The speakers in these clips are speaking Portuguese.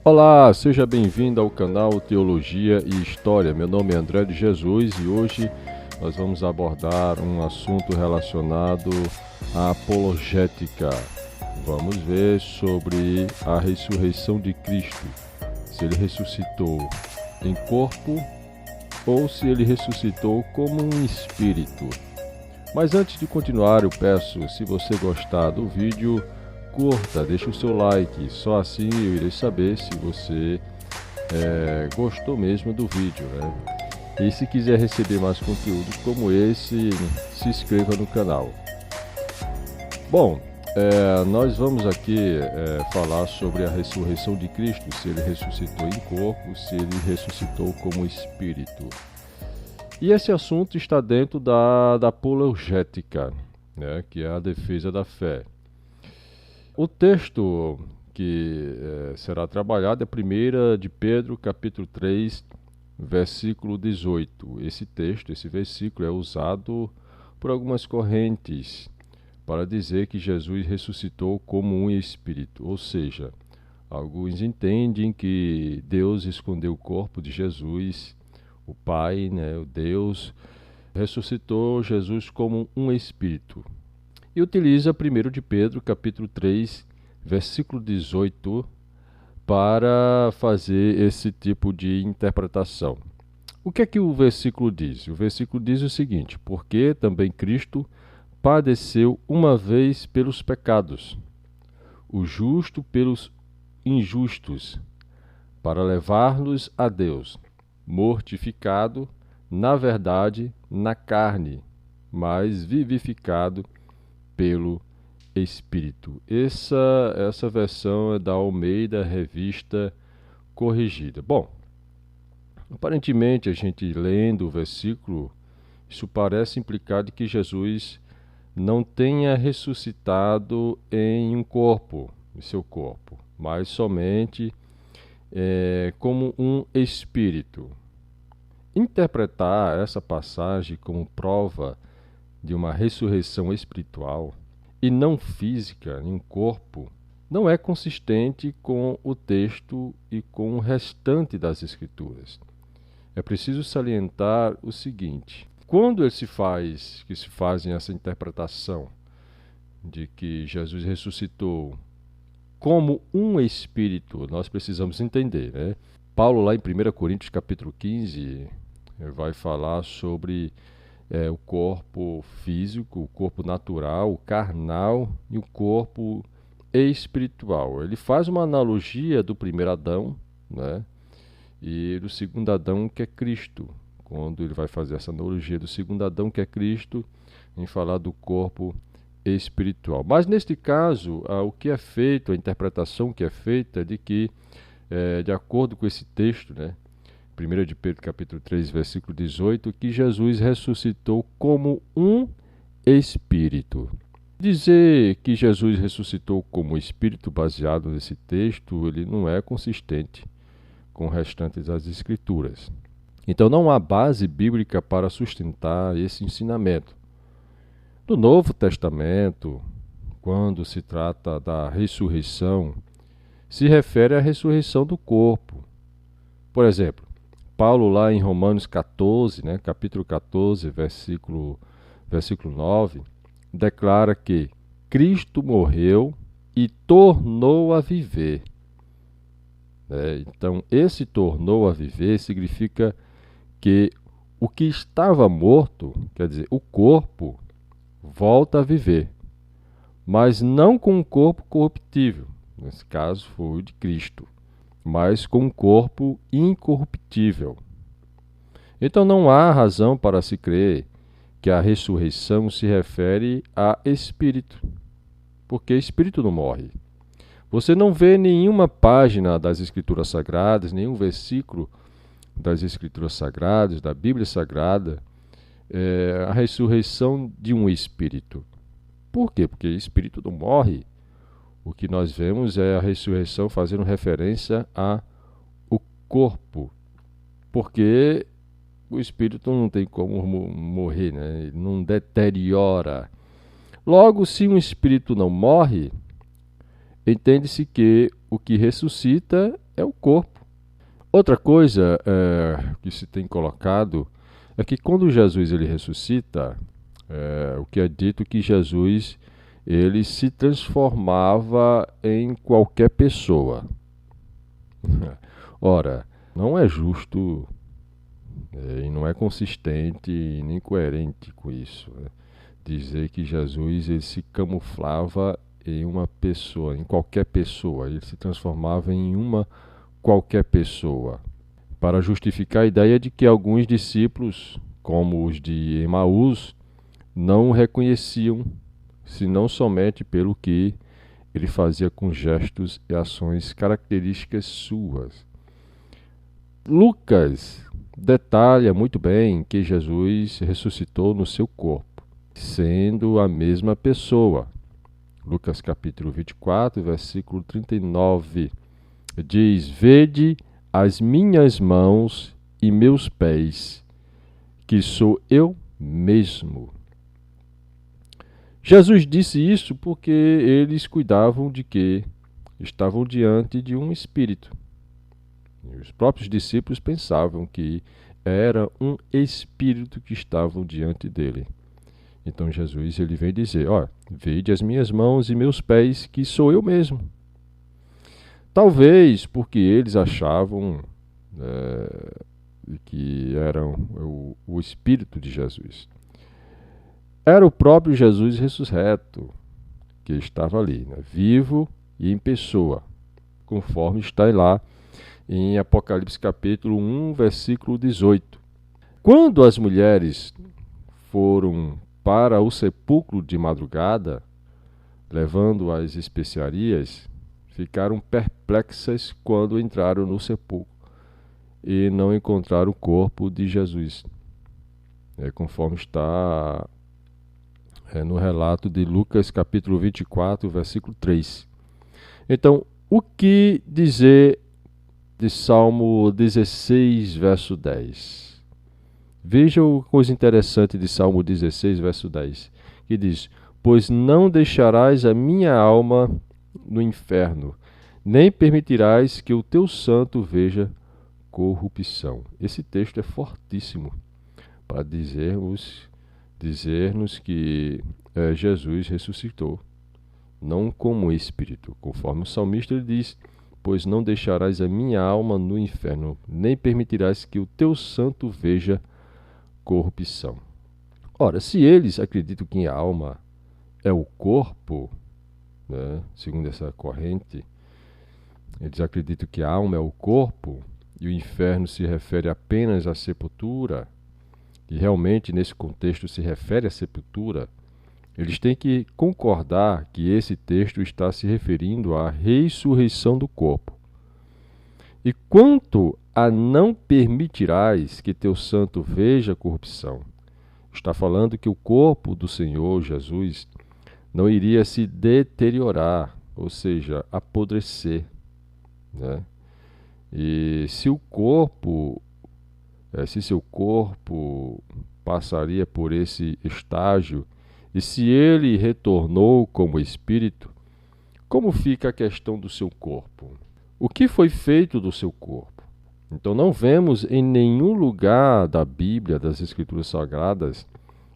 Olá, seja bem-vindo ao canal Teologia e História. Meu nome é André de Jesus e hoje nós vamos abordar um assunto relacionado à apologética. Vamos ver sobre a ressurreição de Cristo, se ele ressuscitou em corpo ou se ele ressuscitou como um espírito. Mas antes de continuar, eu peço, se você gostar do vídeo, curta, deixe o seu like, só assim eu irei saber se você gostou mesmo do vídeo, né? E se quiser receber mais conteúdos como esse, se inscreva no canal. Bom, nós vamos aqui falar sobre a ressurreição de Cristo, se ele ressuscitou em corpo, se ele ressuscitou como espírito. E esse assunto está dentro da apologética, né, que é a defesa da fé. O texto que será trabalhado é 1 de Pedro, capítulo 3, versículo 18. Esse versículo é usado por algumas correntes para dizer que Jesus ressuscitou como um espírito. Ou seja, alguns entendem que Deus escondeu o corpo de Jesus, o Pai, né, o Deus, ressuscitou Jesus como um espírito. E utiliza 1 de Pedro, capítulo 3, versículo 18, para fazer esse tipo de interpretação. O que é que o versículo diz? O versículo diz o seguinte: porque também Cristo padeceu uma vez pelos pecados, o justo pelos injustos, para levar-nos a Deus, mortificado, na verdade, na carne, mas vivificado pelo Espírito. Essa versão é da Almeida Revista Corrigida. Bom, aparentemente a gente lendo o versículo, isso parece implicar de que Jesus não tenha ressuscitado em um corpo, em seu corpo, mas somente como um espírito. Interpretar essa passagem como prova de uma ressurreição espiritual e não física em um corpo não é consistente com o texto e com o restante das Escrituras. É preciso salientar o seguinte: quando se fazem essa interpretação de que Jesus ressuscitou como um espírito, nós precisamos entender, né? Paulo, lá em 1 Coríntios capítulo 15, vai falar sobre o corpo físico, o corpo natural, o carnal e o corpo espiritual. Ele faz uma analogia do primeiro Adão, né, e do segundo Adão, que é Cristo. Quando ele vai fazer essa analogia do segundo Adão, que é Cristo, em falar do corpo espiritual. Mas neste caso, o que é feito, a interpretação que é feita é de que, de acordo com esse texto, né, 1 de Pedro capítulo 3, versículo 18, que Jesus ressuscitou como um espírito. Dizer que Jesus ressuscitou como espírito baseado nesse texto, ele não é consistente com o restante das Escrituras. Então não há base bíblica para sustentar esse ensinamento. No Novo Testamento, quando se trata da ressurreição, se refere à ressurreição do corpo. Por exemplo, Paulo lá em Romanos 14, né, capítulo 14, versículo 9, declara que Cristo morreu e tornou a viver. Então, esse tornou a viver significa que o que estava morto, quer dizer, o corpo, volta a viver, mas não com um corpo corruptível, nesse caso foi o de Cristo, mas com um corpo incorruptível. Então não há razão para se crer que a ressurreição se refere a espírito, porque espírito não morre. Você não vê nenhuma página das Escrituras Sagradas, nenhum versículo das Escrituras Sagradas, da Bíblia Sagrada, a ressurreição de um espírito. Por quê? Porque espírito não morre. O que nós vemos é a ressurreição fazendo referência ao corpo, porque o espírito não tem como morrer, né? Ele não deteriora. Logo, se um espírito não morre, entende-se que o que ressuscita é o corpo. Outra coisa que se tem colocado é que quando Jesus ele ressuscita, o que é dito que Jesus ele se transformava em qualquer pessoa. Ora, não é justo e não é consistente e nem coerente com isso, né? Dizer que Jesus ele se camuflava em uma pessoa, em qualquer pessoa, ele se transformava em uma qualquer pessoa, para justificar a ideia de que alguns discípulos, como os de Emaús, não o reconheciam, senão somente pelo que ele fazia com gestos e ações características suas. Lucas detalha muito bem que Jesus ressuscitou no seu corpo, sendo a mesma pessoa. Lucas capítulo 24, versículo 39, diz: Vede as minhas mãos e meus pés, que sou eu mesmo. Jesus disse isso porque eles cuidavam de que estavam diante de um espírito. E os próprios discípulos pensavam que era um espírito que estavam diante dele. Então Jesus ele vem dizer: vede as minhas mãos e meus pés, que sou eu mesmo. Talvez porque eles achavam que eram o espírito de Jesus. Era o próprio Jesus ressurreto que estava ali, né? Vivo e em pessoa, conforme está lá em Apocalipse capítulo 1, versículo 18. Quando as mulheres foram para o sepulcro de madrugada, levando as especiarias, ficaram perplexas quando entraram no sepulcro e não encontraram o corpo de Jesus, conforme está no relato de Lucas capítulo 24, versículo 3. Então, o que dizer de Salmo 16, verso 10? Veja a coisa interessante de Salmo 16, verso 10, que diz: Pois não deixarás a minha alma no inferno, nem permitirás que o teu santo veja corrupção. Esse texto é fortíssimo para dizer-nos que Jesus ressuscitou, não como espírito, conforme o salmista ele diz: Pois não deixarás a minha alma no inferno, nem permitirás que o teu santo veja corrupção. Ora, se eles acreditam que a alma é o corpo, né, segundo essa corrente, eles acreditam que a alma é o corpo e o inferno se refere apenas à sepultura, e realmente nesse contexto se refere à sepultura, eles têm que concordar que esse texto está se referindo à ressurreição do corpo. E quanto a não permitirás que teu santo veja corrupção, está falando que o corpo do Senhor Jesus não iria se deteriorar, ou seja, apodrecer, né? E se seu corpo passaria por esse estágio, e se ele retornou como espírito, como fica a questão do seu corpo? O que foi feito do seu corpo? Então não vemos em nenhum lugar da Bíblia, das Escrituras Sagradas,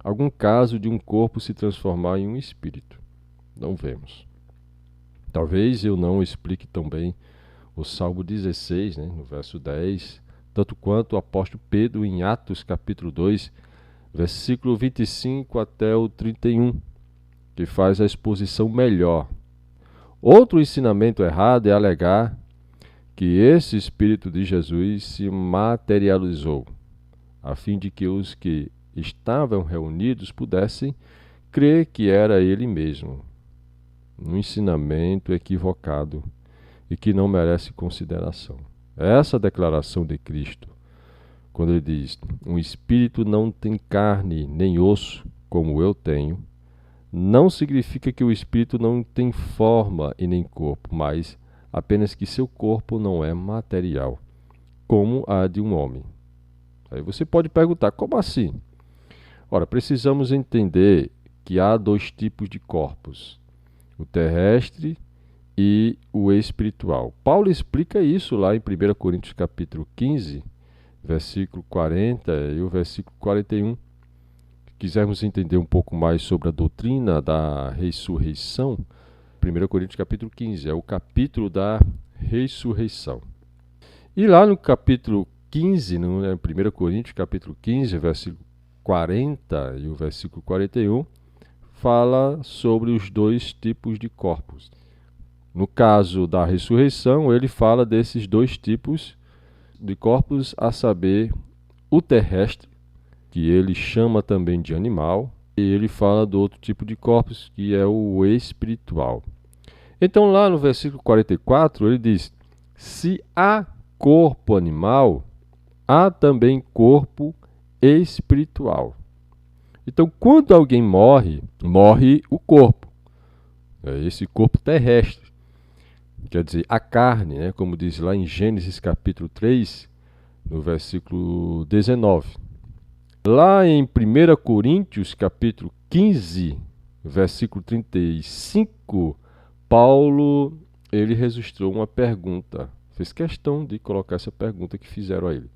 algum caso de um corpo se transformar em um espírito. Não vemos. Talvez eu não explique tão bem o Salmo 16, né, no verso 10, tanto quanto o apóstolo Pedro em Atos capítulo 2, versículo 25 até o 31, que faz a exposição melhor. Outro ensinamento errado é alegar que esse Espírito de Jesus se materializou, a fim de que os que estavam reunidos pudessem crer que era ele mesmo. Um ensinamento equivocado e que não merece consideração. Essa declaração de Cristo, quando ele diz: um espírito não tem carne nem osso, como eu tenho, não significa que o espírito não tem forma e nem corpo, mas apenas que seu corpo não é material, como a de um homem. Aí você pode perguntar: como assim? Ora, precisamos entender que há dois tipos de corpos: o terrestre e o espiritual. Paulo explica isso lá em 1 Coríntios capítulo 15, versículo 40 e o versículo 41. Se quisermos entender um pouco mais sobre a doutrina da ressurreição, 1 Coríntios capítulo 15 é o capítulo da ressurreição. E lá no capítulo 15, no 1 Coríntios capítulo 15, versículo 40 e o versículo 41, fala sobre os dois tipos de corpos. No caso da ressurreição, ele fala desses dois tipos de corpos, a saber, o terrestre, que ele chama também de animal, e ele fala do outro tipo de corpos, que é o espiritual. Então, lá no versículo 44, ele diz: se há corpo animal, há também corpo espiritual. Então, quando alguém morre, morre o corpo, esse corpo terrestre. Quer dizer, a carne, né, como diz lá em Gênesis capítulo 3, no versículo 19. Lá em 1 Coríntios capítulo 15, versículo 35, Paulo ele registrou uma pergunta. Fez questão de colocar essa pergunta que fizeram a ele.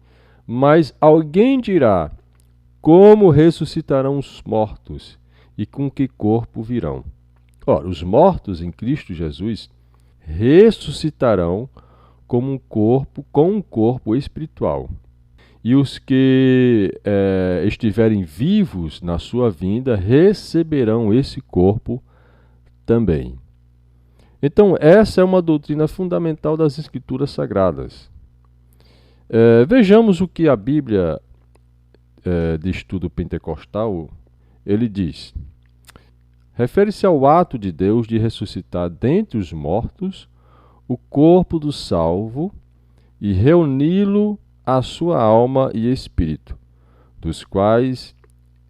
Mas alguém dirá: como ressuscitarão os mortos e com que corpo virão? Ora, os mortos em Cristo Jesus ressuscitarão com um corpo espiritual. E os que estiverem vivos na sua vinda receberão esse corpo também. Então, essa é uma doutrina fundamental das Escrituras Sagradas. Vejamos o que a Bíblia de estudo pentecostal, ele diz. Refere-se ao ato de Deus de ressuscitar dentre os mortos o corpo do salvo e reuni-lo à sua alma e espírito, dos quais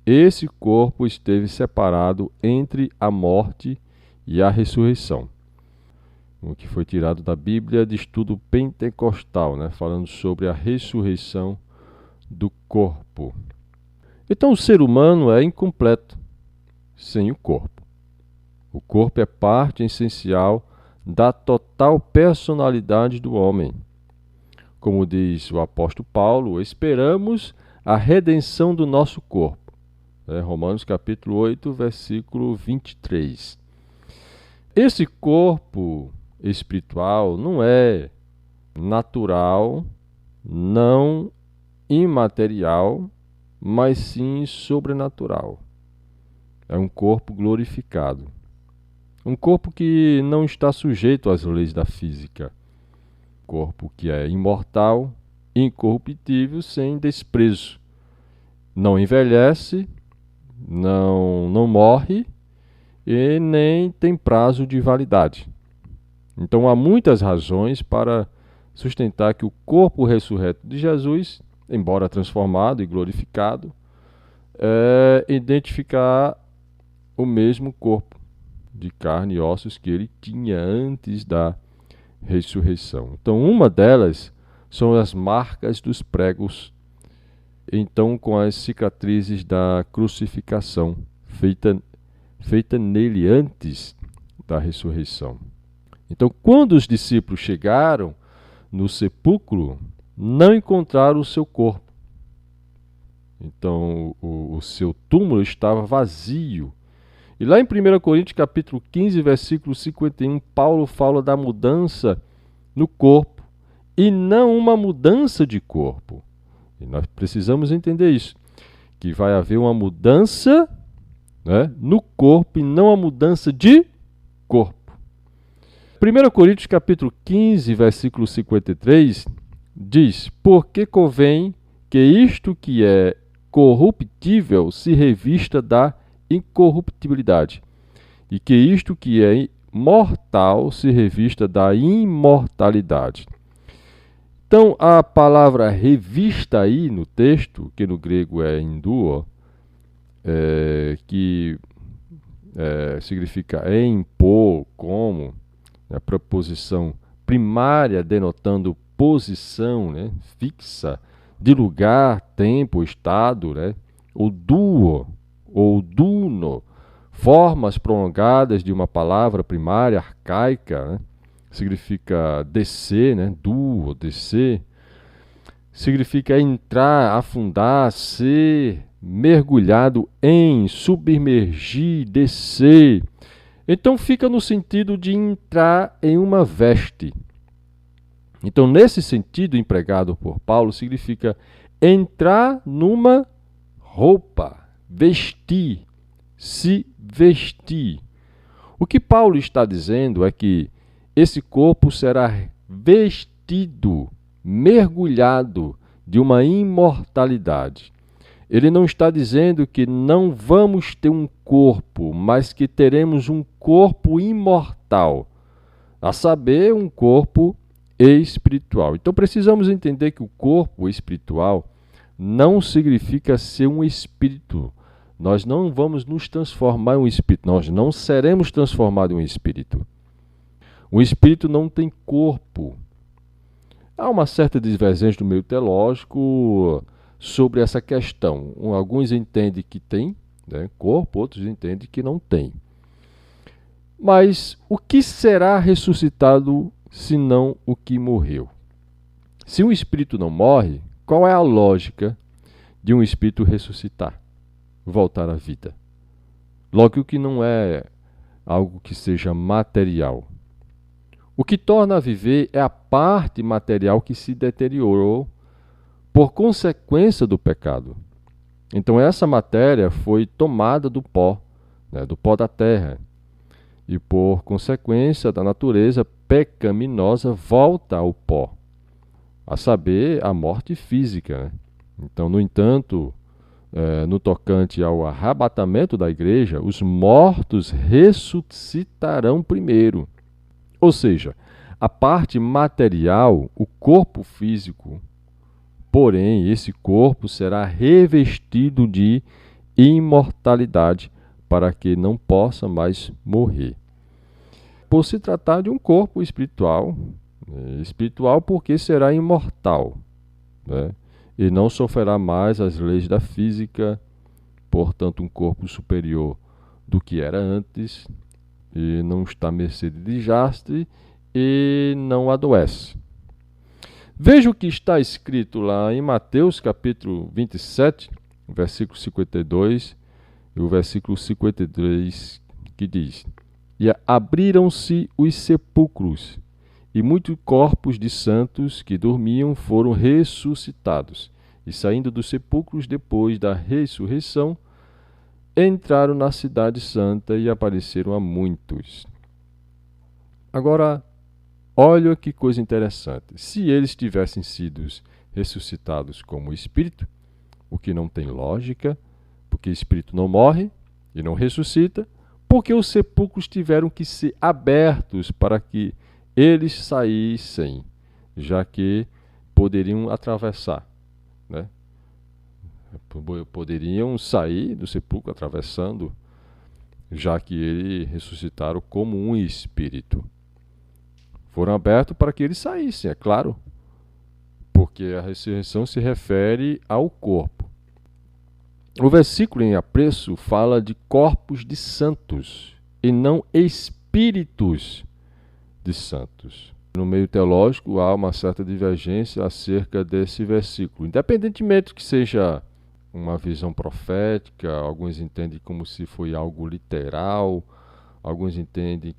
esse corpo esteve separado entre a morte e a ressurreição. O que foi tirado da Bíblia de estudo pentecostal, né? Falando sobre a ressurreição do corpo. Então o ser humano é incompleto sem o corpo. O corpo é parte essencial da total personalidade do homem. Como diz o apóstolo Paulo, esperamos a redenção do nosso corpo. Romanos capítulo 8, versículo 23. Esse corpo espiritual não é natural, não imaterial, mas sim sobrenatural. É um corpo glorificado. Um corpo que não está sujeito às leis da física. Corpo que é imortal, incorruptível, sem desprezo. Não envelhece, não morre e nem tem prazo de validade. Então há muitas razões para sustentar que o corpo ressurreto de Jesus, embora transformado e glorificado, identificar o mesmo corpo de carne e ossos que ele tinha antes da ressurreição. Então, uma delas são as marcas dos pregos, então com as cicatrizes da crucificação, feita nele antes da ressurreição. Então, quando os discípulos chegaram no sepulcro, não encontraram o seu corpo. Então, o seu túmulo estava vazio. E lá em 1 Coríntios capítulo 15, versículo 51, Paulo fala da mudança no corpo e não uma mudança de corpo. E nós precisamos entender isso, que vai haver uma mudança, né, no corpo e não a mudança de corpo. 1 Coríntios capítulo 15, versículo 53, diz: porque convém que isto que é corruptível se revista da incorruptibilidade, e que isto que é mortal se revista da imortalidade. Então, a palavra revista aí no texto, que no grego é enduo, que significa impor, como, a preposição primária denotando posição, né, fixa, de lugar, tempo, estado, né, o duo ou duno, formas prolongadas de uma palavra primária arcaica, né, significa descer, né? Ou descer. Significa entrar, afundar, ser mergulhado em, submergir, descer. Então fica no sentido de entrar em uma veste. Então, nesse sentido empregado por Paulo, significa entrar numa roupa, vestir, se vestir. O que Paulo está dizendo é que esse corpo será vestido, mergulhado de uma imortalidade. Ele não está dizendo que não vamos ter um corpo, mas que teremos um corpo imortal, a saber, um corpo espiritual. Então precisamos entender que o corpo espiritual não significa ser um espírito. Nós não vamos nos transformar em um espírito, nós não seremos transformados em um espírito. O espírito não tem corpo. Há uma certa divergência no meio teológico sobre essa questão. Alguns entendem que tem, né, corpo, outros entendem que não tem. Mas o que será ressuscitado senão o que morreu? Se um espírito não morre, qual é a lógica de um espírito ressuscitar, voltar à vida? Logo que não é algo que seja material. O que torna a viver é a parte material que se deteriorou por consequência do pecado. Então essa matéria foi tomada do pó, né, do pó da terra, e por consequência da natureza pecaminosa volta ao pó, a saber, a morte física, né? Então, no entanto, no tocante ao arrebatamento da igreja, os mortos ressuscitarão primeiro. Ou seja, a parte material, o corpo físico, porém, esse corpo será revestido de imortalidade para que não possa mais morrer. Por se tratar de um corpo espiritual, porque será imortal, né? E não sofrerá mais as leis da física, portanto, um corpo superior do que era antes, e não está à mercê de desastre e não adoece. Veja o que está escrito lá em Mateus capítulo 27, versículo 52 e o versículo 53, que diz: E abriram-se os sepulcros, e muitos corpos de santos que dormiam foram ressuscitados, e saindo dos sepulcros depois da ressurreição, entraram na cidade santa e apareceram a muitos. Agora, olha que coisa interessante. Se eles tivessem sido ressuscitados como espírito, o que não tem lógica, porque espírito não morre e não ressuscita, porque os sepulcros tiveram que ser abertos para que eles saíssem, já que poderiam atravessar, né? Poderiam sair do sepulcro atravessando, já que eles ressuscitaram como um espírito. Foram abertos para que eles saíssem, é claro, porque a ressurreição se refere ao corpo. O versículo em apreço fala de corpos de santos e não espíritos de santos. No meio teológico há uma certa divergência acerca desse versículo, independentemente que seja uma visão profética, alguns entendem como se foi algo literal, alguns entendem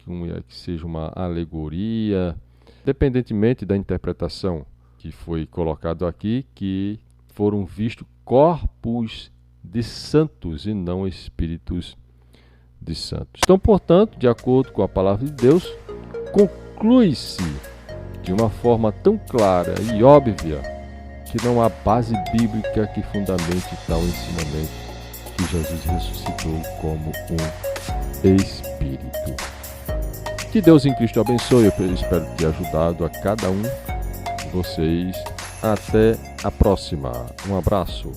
que seja uma alegoria, independentemente da interpretação que foi colocado aqui, que foram vistos corpos de santos e não espíritos de santos. Então, portanto, de acordo com a palavra de Deus, conclui-se de uma forma tão clara e óbvia que não há base bíblica que fundamente tal ensinamento que Jesus ressuscitou como um espírito. Que Deus em Cristo abençoe. Eu espero ter ajudado a cada um de vocês. Até a próxima. Um abraço.